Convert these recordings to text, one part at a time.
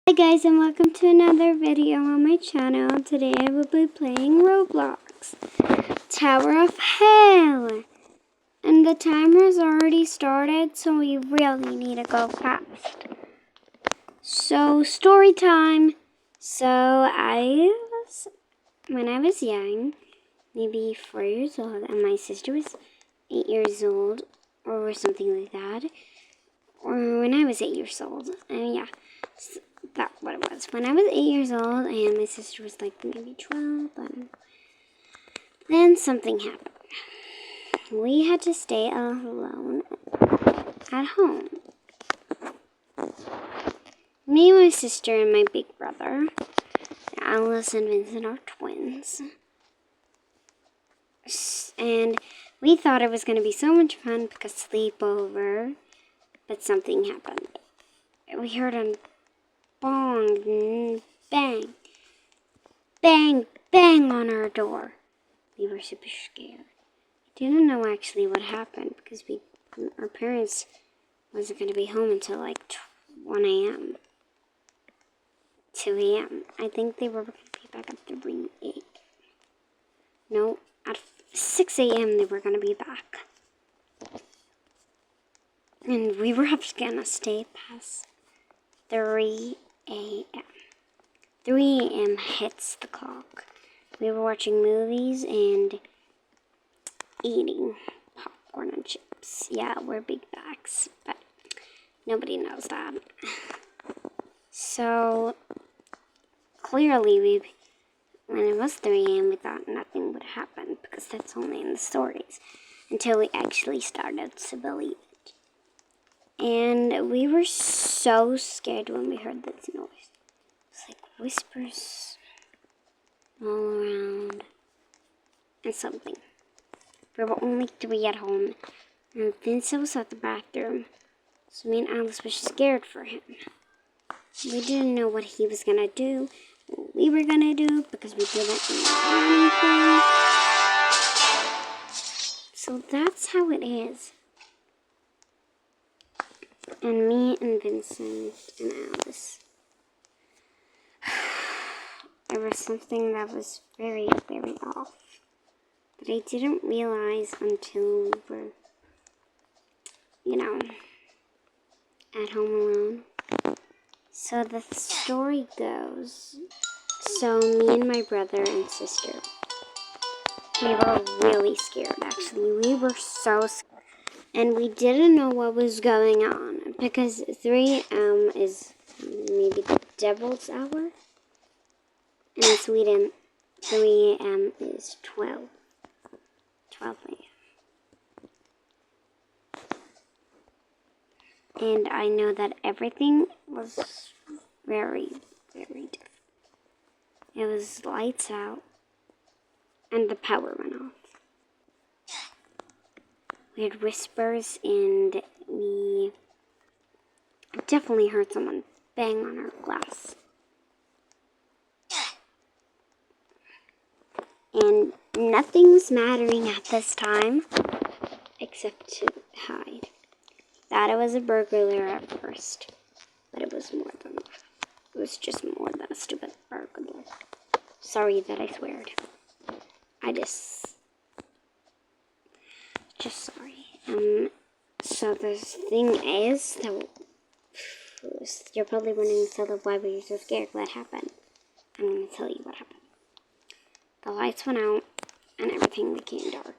Hi guys, and welcome to another video on my channel. Today I will be playing Roblox Tower of Hell. And the timer has already started, so we really need to go fast. So, story time. So, when I was young, maybe 4 years old, and my sister was 8 years old, or something like that. Or when I was 8 years old, and yeah. That's what it was. When I was 8 years old, and my sister was like maybe 12, and then something happened. We had to stay alone at home. Me, my sister, and my big brother, Alice and Vincent, are twins. And we thought it was going to be so much fun because sleepover, but something happened. We heard a bong, bang, bang, bang on our door. We were super scared. We didn't know actually what happened because our parents wasn't going to be home until like 1 a.m. 2 a.m. I think they were going to be back at 3 a.m. No, at 6 a.m. they were going to be back. And we were going to stay past 3 a.m. 3 a.m. hits the clock. We were watching movies and eating popcorn and chips. Yeah, we're big bags, but nobody knows that. So, clearly, when it was 3 a.m., we thought nothing would happen because that's only in the stories until we actually started to believe it. And we were so scared when we heard this noise. It's like whispers all around and something. There were only 3 at home, and Vincent was at the bathroom, so me and Alice were scared for him. We didn't know what he was gonna do, what we were gonna do, because we didn't know anything. So that's how it is. And me and Vincent and Alice. There was something that was very, very off. But I didn't realize until we were, at home alone. So the story goes, so me and my brother and sister, we were really scared actually. We were so scared. And we didn't know what was going on because 3 a.m. is maybe the devil's hour. And in Sweden, 3 a.m. is 12 a.m. And I know that everything was very, very different. It was lights out, and the power went off. We heard whispers, and we definitely heard someone bang on our glass. And nothing was mattering at this time, except to hide. Thought it was a burglar at first, but it was more than that. It was just more than a stupid burglar. Sorry that I sweared. Just sorry. So the thing is that you're probably wondering, so why were you so scared? What happened? I'm going to tell you what happened. The lights went out and everything became dark.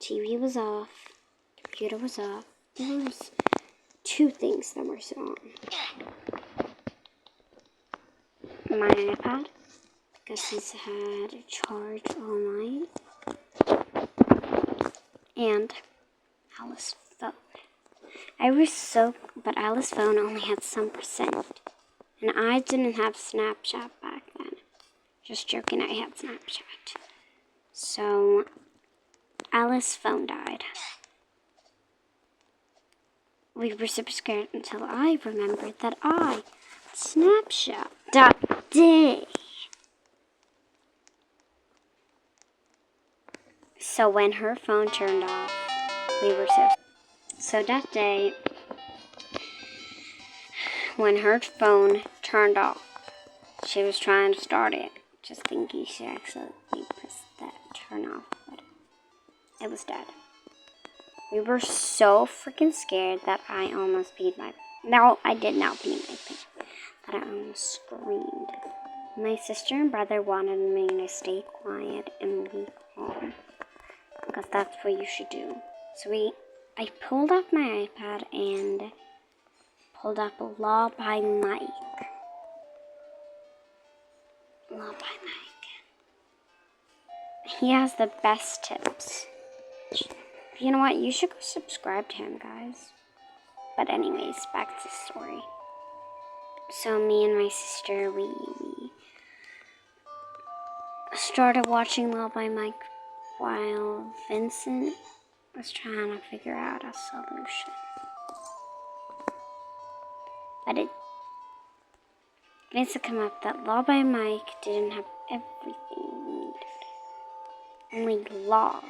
TV was off. Computer was off. There was 2 things that were on. My iPad, because it's had a charge all night. And Alice's phone. But Alice's phone only had some percent. And I didn't have Snapchat back then. Just joking, I had Snapchat. So, Alice's phone died. We were super scared until I remembered that I Snapchat that day. So when her phone turned off, we were so that day when her phone turned off. She was trying to start it, just thinking she accidentally pressed that turn off button. It was dead. We were so freaking scared that I almost peed my... No, I did not pee my pants. But I almost screamed. My sister and brother wanted me to stay quiet and be calm, because that's what you should do. So I pulled up my iPad and pulled up Law by Mike. Law by Mike. He has the best tips. You know what? You should go subscribe to him, guys. But anyways, back to the story. So me and my sister, we started watching Law by Mike while Vincent was trying to figure out a solution. But Vincent came up that Law by Mike didn't have everything we needed. Only laws.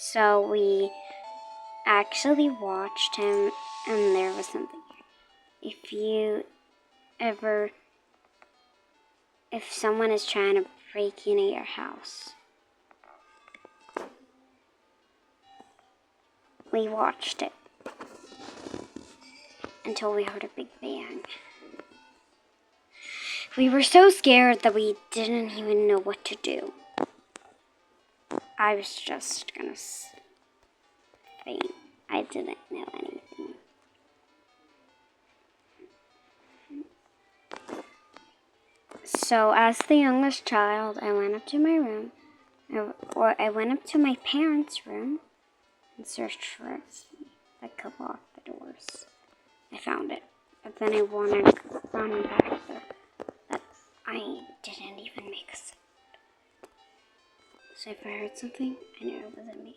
So we actually watched him, and there was something. If someone is trying to break into your house, we watched it until we heard a big bang. We were so scared that we didn't even know what to do. I was just gonna faint. I didn't know anything. So as the youngest child, I went up to my room, I went up to my parents' room and searched for a key that could lock the doors. I found it, but then I wanted to run back there, but I didn't even make a sound. So if I heard something, I knew it wasn't me.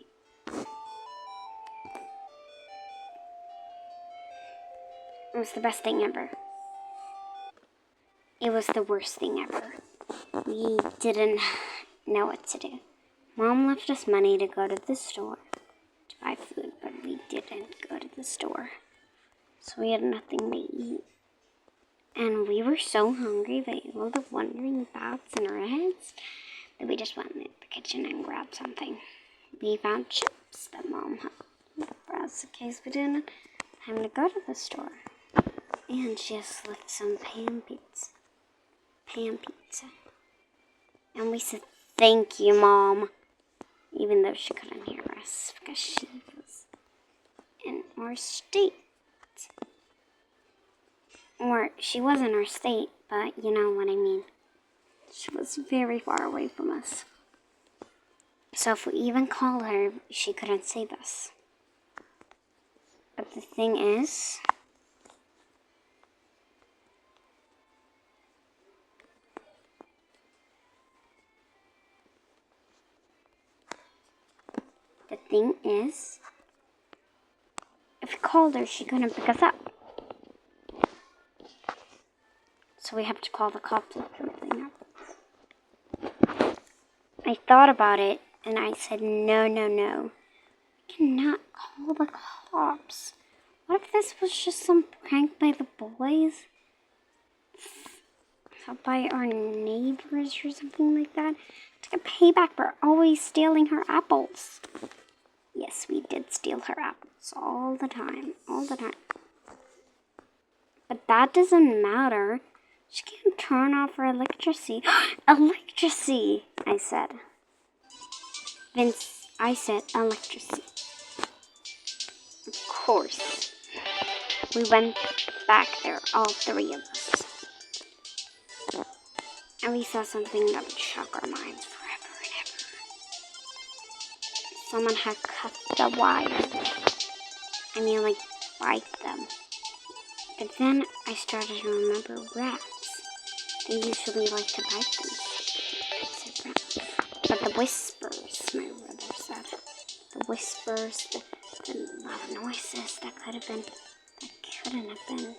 It was the best thing ever. It was the worst thing ever. We didn't know what to do. Mom left us money to go to the store to buy food, but we didn't go to the store. So we had nothing to eat. And we were so hungry that all the wandering thoughts in our heads that we just went in the kitchen and grabbed something. We found chips that Mom had for us in case we didn't have time to go to the store. And she just left some pan pizza. And we said, "Thank you, Mom." Even though she couldn't hear us because she was in our state. Or she was in our state, but you know what I mean. She was very far away from us. So if we even called her, she couldn't save us. But the thing is, if we called her, she couldn't pick us up. So we have to call the cops if something happens. I thought about it, and I said, no. We cannot call the cops. What if this was just some prank by the boys? By our neighbors or something like that? To get payback for always stealing her apples. Yes, we did steal her apples all the time. But that doesn't matter. She can't turn off her electricity. Electricity, I said. Vince, I said electricity. Of course. We went back there, all three of us. And we saw something that would shock our minds forever and ever. Someone had cut the wire. Like, bite them. But then I started to remember rats. They usually like to bite them. I said rats. But the whispers, my brother said. The whispers, lot of noises. That couldn't have been.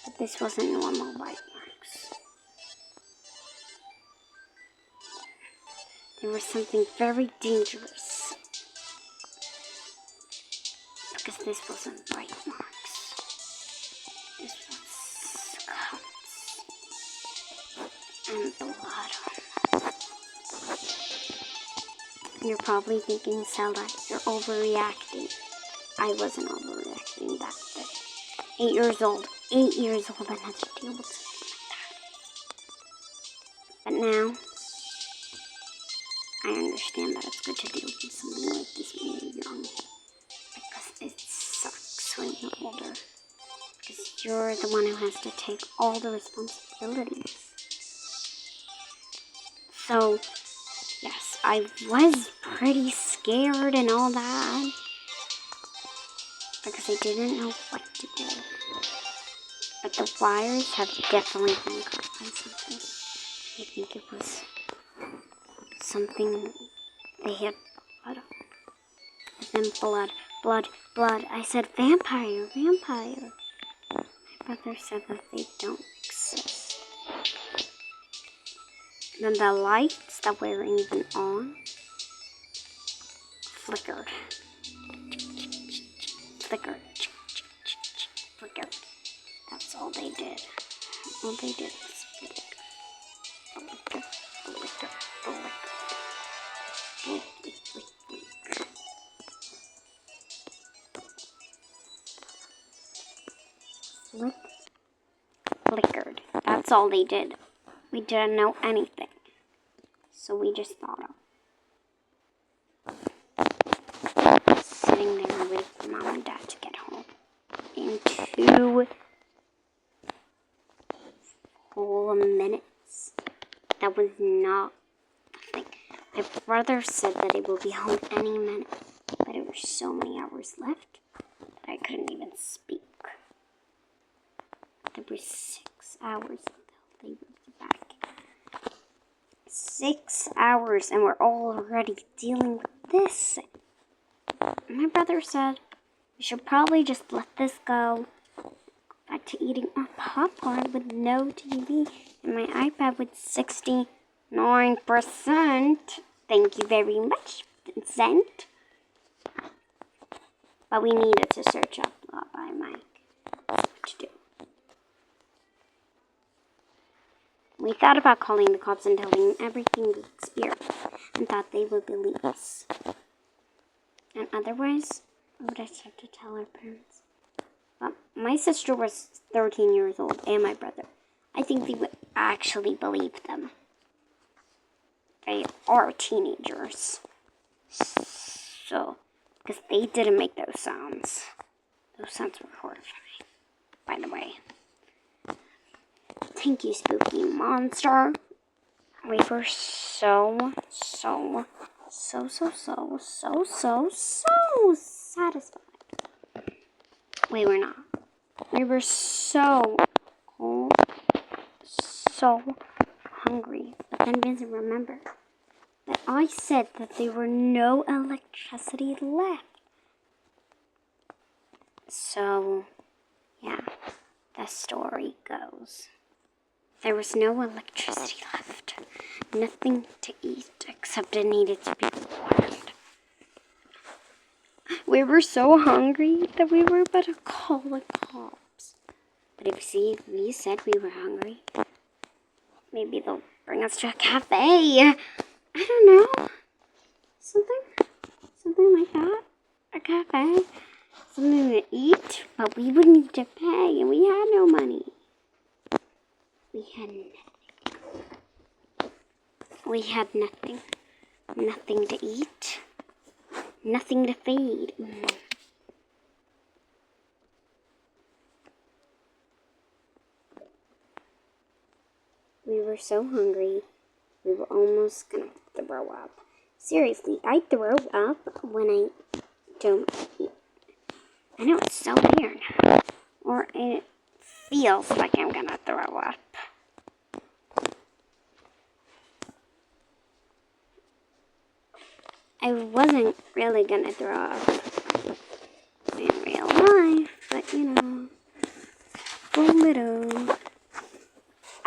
But this wasn't normal bite marks. There was something very dangerous. Because this wasn't bite marks. This was cuts and blood on them. You're probably thinking, Zelda, you're overreacting. I wasn't overreacting that day. 8 years old. 8 years old, and had to deal with something like that. But now, I understand that it's good to deal with something like this when you're young. Because it sucks when you're older. Because you're the one who has to take all the responsibilities. So, yes, I was pretty scared and all that. Because I didn't know what to do. But the wires have definitely been cut by something. I think it was something they had blood on. And then blood. I said vampire. My brother said that they don't exist. Then the lights that weren't even on flickered. That's all they did. All they did was flicker. Flickered. That's all they did. We didn't know anything. So we just thought of sitting there waiting for Mom and Dad to get home. In 2 whole minutes. That was not the thing. My brother said that it would be home any minute. But there were so many hours left that I couldn't even speak. There were 6 hours until they would be back. 6 hours, and we're already dealing with this. My brother said we should probably just let this go. Back to eating our popcorn with no TV and my iPad with 69%. Thank you very much, Vincent. But we needed to search up by Mike. That's what to do. We thought about calling the cops and telling them everything we experienced and thought they would believe us. And otherwise, we would have to tell our parents. But my sister was 13 years old and my brother. I think they would actually believe them. They are teenagers. So, because they didn't make those sounds. Those sounds were horrifying, by the way. Thank you, spooky monster. We were so satisfied. We were not. We were so hungry. But then Vincent remembered that I said that there were no electricity left. So, yeah, the story goes. There was no electricity left. Nothing to eat except it needed to be planned. We were so hungry that we were about to call the cops. But if we said we were hungry, maybe they'll bring us to a cafe. I don't know. Something like that. A cafe. Something to eat. But we would need to pay, and we had no money. We had nothing. We had nothing. Nothing to eat. Nothing to feed. We were so hungry, we were almost gonna throw up. Seriously, I throw up when I don't eat. I know it's so weird. Or it feels like I'm gonna throw up. I wasn't really gonna throw up.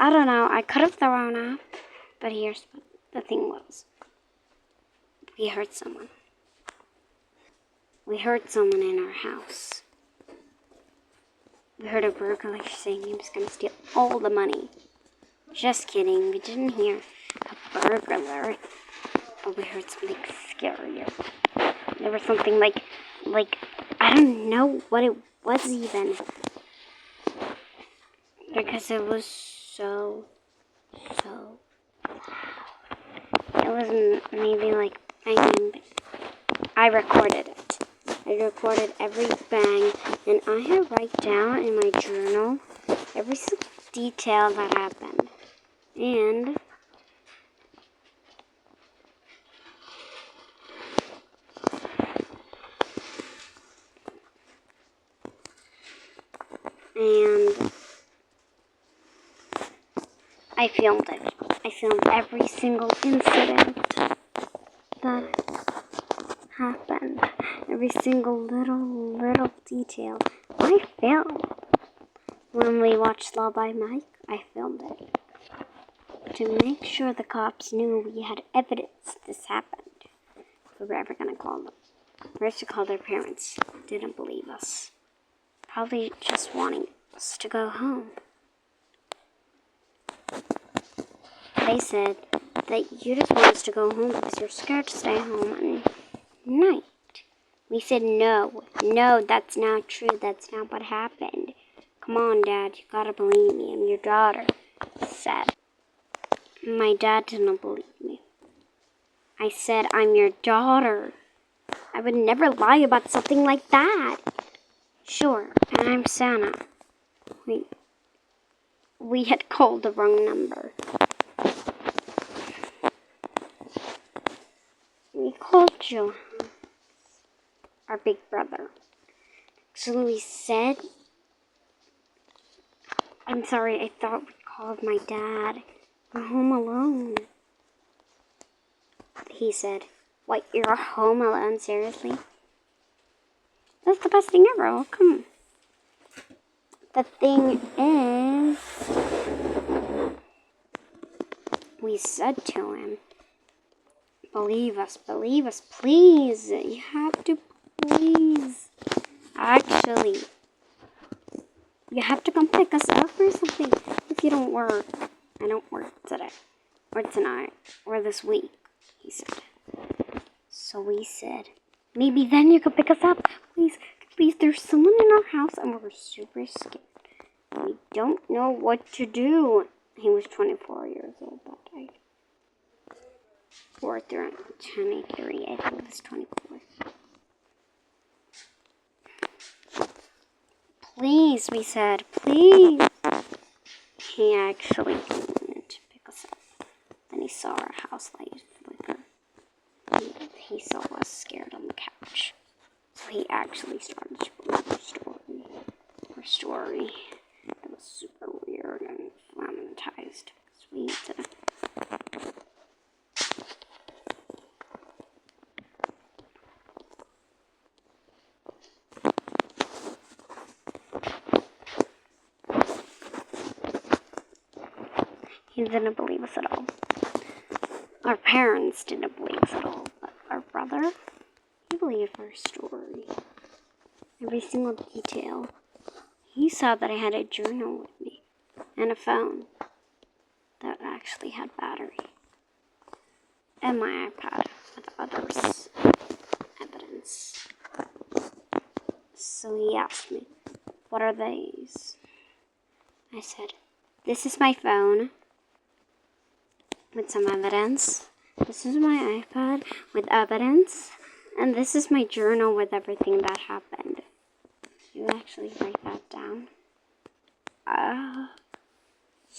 I don't know. I could have thrown up. But here's what the thing was. We heard someone. We heard someone in our house. We heard a burglar saying he was going to steal all the money. Just kidding. We didn't hear a burglar. But we heard something scarier. There was something like, I don't know what it was even. Because it was so loud. It was maybe like banging. I recorded it. I recorded every bang, and I have write down in my journal every single detail that happened. And I filmed it. I filmed every single incident that happened. Every single little detail. I filmed. When we watched Law by Mike, I filmed it. To make sure the cops knew we had evidence this happened. We were ever gonna call them. We used to call their parents. Didn't believe us. Probably just wanting us to go home. They said that you just want us to go home because you're scared to stay home at night. We said no, that's not true. That's not what happened. Come on, Dad, you gotta believe me. I'm your daughter, said. My dad didn't believe me. I said, I'm your daughter. I would never lie about something like that. Sure, and I'm Santa. We had called the wrong number. We called Joe, our big brother. So we said, I'm sorry, I thought we called my dad. We're home alone. He said, what, you're home alone, seriously? That's the best thing ever. Oh, come on. The thing is, we said to him, believe us, please. You have to, please. Actually, you have to come pick us up or something if you don't work. I don't work today, or tonight, or this week, he said. So we said, maybe then you could pick us up. Please, there's someone in our house and we're super scared. We don't know what to do. He was 24 years old that day. Or 23, I think it was 24. Please, we said, please. He actually wanted to pick us up. Then he saw our house light flicker. He saw us scared on the couch. So he actually started to believe our story. Our story. It was super weird and traumatized. Sweet. He didn't believe us at all. Our parents didn't believe us at all. But our brother, he believed our story. Every single detail. He saw that I had a journal with me. And a phone. That actually had battery. And my iPad with others. Evidence. So he asked me, what are these? I said, this is my phone. With some evidence. This is my iPad with evidence. And this is my journal with everything that happened. You actually write that down?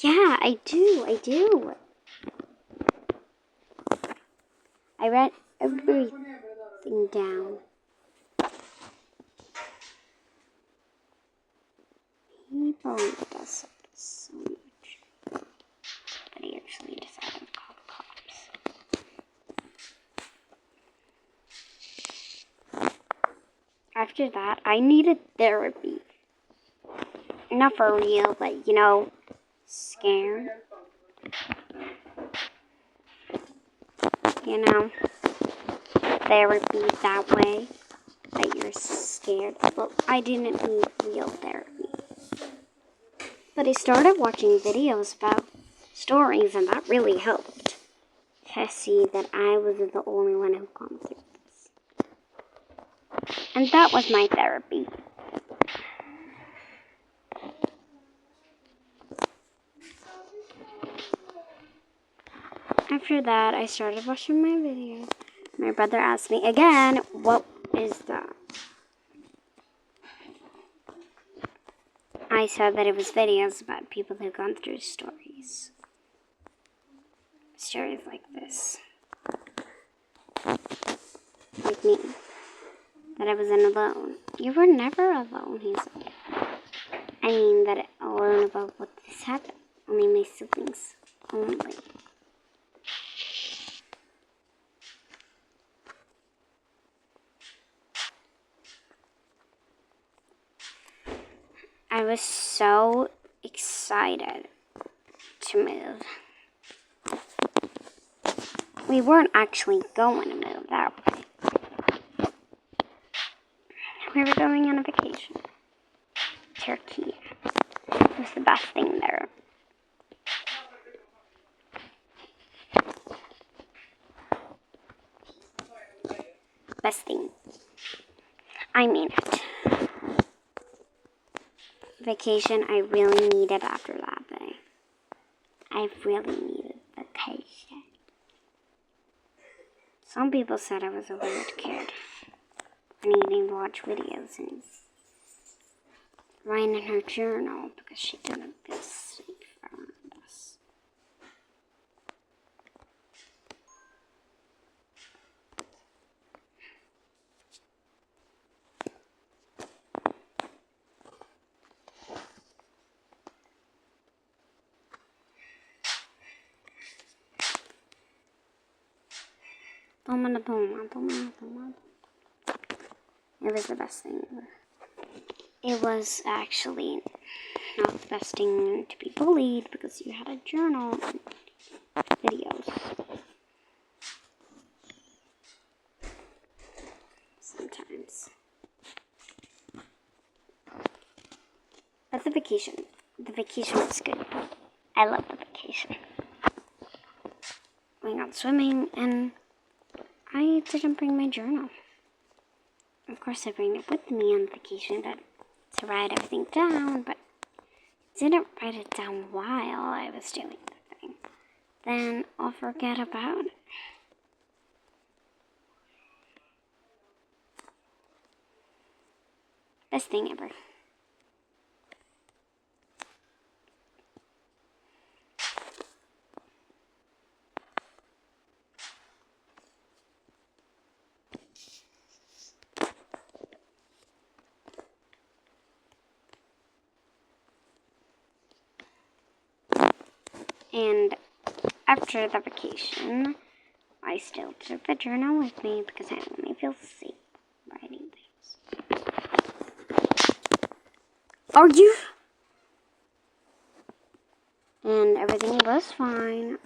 Yeah, I do. I read everything down. He believed us so much that he actually decided to call the cops. After that, I needed therapy. Not for real, but scared. You know, therapy that way, that you're scared. Well, I didn't need real therapy. But I started watching videos about stories, and that really helped to see that I wasn't the only one who gone through this. And that was my therapy. After that, I started watching my videos. My brother asked me again, what is that? I said that it was videos about people who've gone through stories. Stories like this. Like me. That I wasn't alone. You were never alone, he said. I mean, that alone about what this happened. Only my siblings. Only. I was so excited to move. We weren't actually going to move that way. We were going on a vacation. Turkey. It was the best thing there. Best thing. I mean it. Vacation I really needed after that day. I really needed vacation. Some people said I was a weird kid. Needing to watch videos and write in her journal because she didn't feel safe around us. It was the best thing ever. It was actually not the best thing to be bullied because you had a journal and videos. Sometimes. But the vacation was good. I love the vacation. We went swimming and I didn't bring my journal. Of course I bring it with me on vacation to write everything down, but I didn't write it down while I was doing the thing. Then I'll forget about it. Best thing ever. And after the vacation, I still took the journal with me because I only feel safe writing things. Are you? And everything was fine.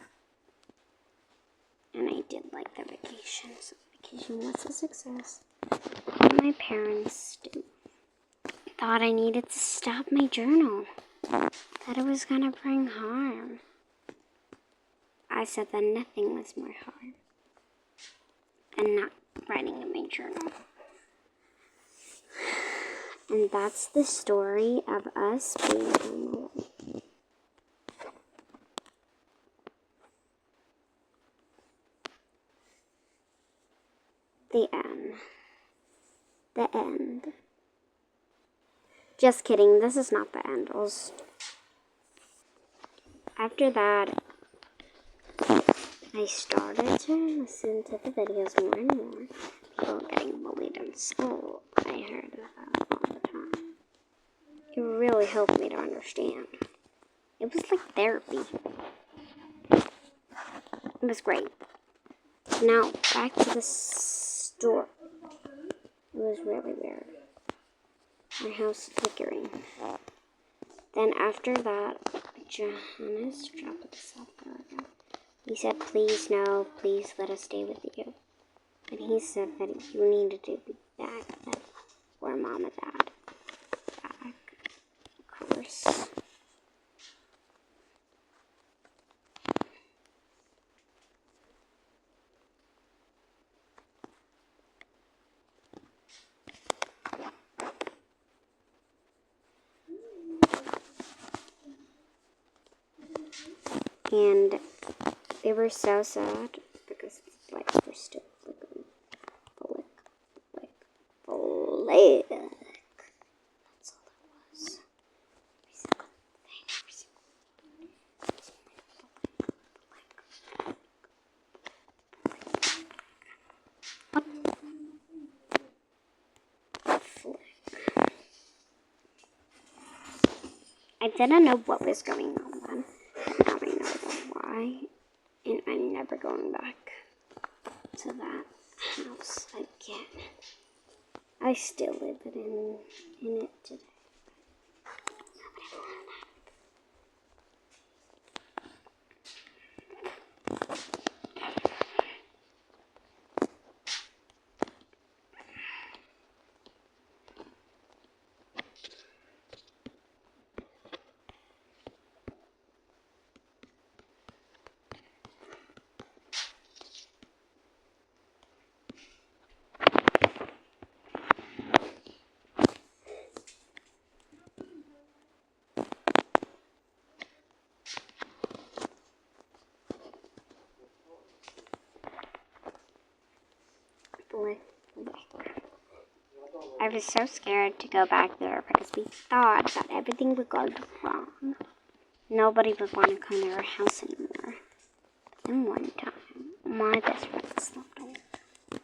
And I did like the vacation, so the vacation was a success. And my parents thought I needed to stop my journal, that it was gonna bring harm. I said that nothing was more harm than not writing in my journal. And that's the story of us being home alone. The end. The end. Just kidding, this is not the end. After that, I started to listen to the videos more and more. People getting bullied in school. I heard that all the time. It really helped me to understand. It was like therapy. It was great. Now, back to the store. It was really weird. My house flickering. Then after that, I Johannes dropped us off there again. He said, please no, please let us stay with you. And he said that you needed to be back where Mom and Dad. Back, of course. And they were so sad because the lights were still flickering. Flick. That's all it was. I didn't know what was going on then, but now I know why, and I'm never going back to that house again. I still live in it today. I was so scared to go back there because we thought that everything would go wrong. Nobody would want to come to our house anymore. Then one time, my best friend slept over.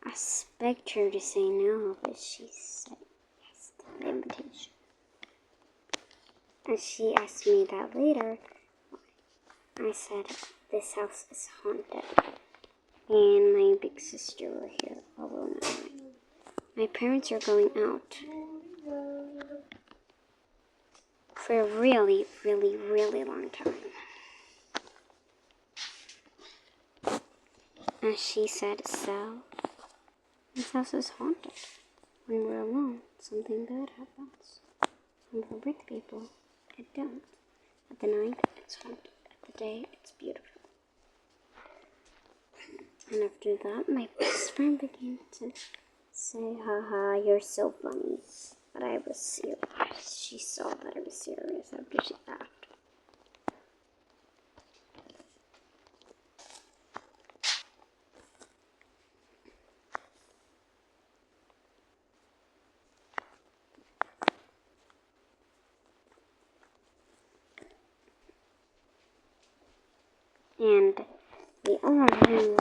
I begged her to say no, but she said yes to the invitation. And she asked me that later. I said, this house is haunted. And my big sister were here alone at night. My parents are going out for a really, really, really long time. And she said, so, this house is haunted. When we're alone, something good happens. When we're with people, it don't. At the night, it's haunted. At the day, it's beautiful. And after that, my best friend began to say, haha, you're so funny. But I was serious. She saw that I was serious after she laughed. And we all knew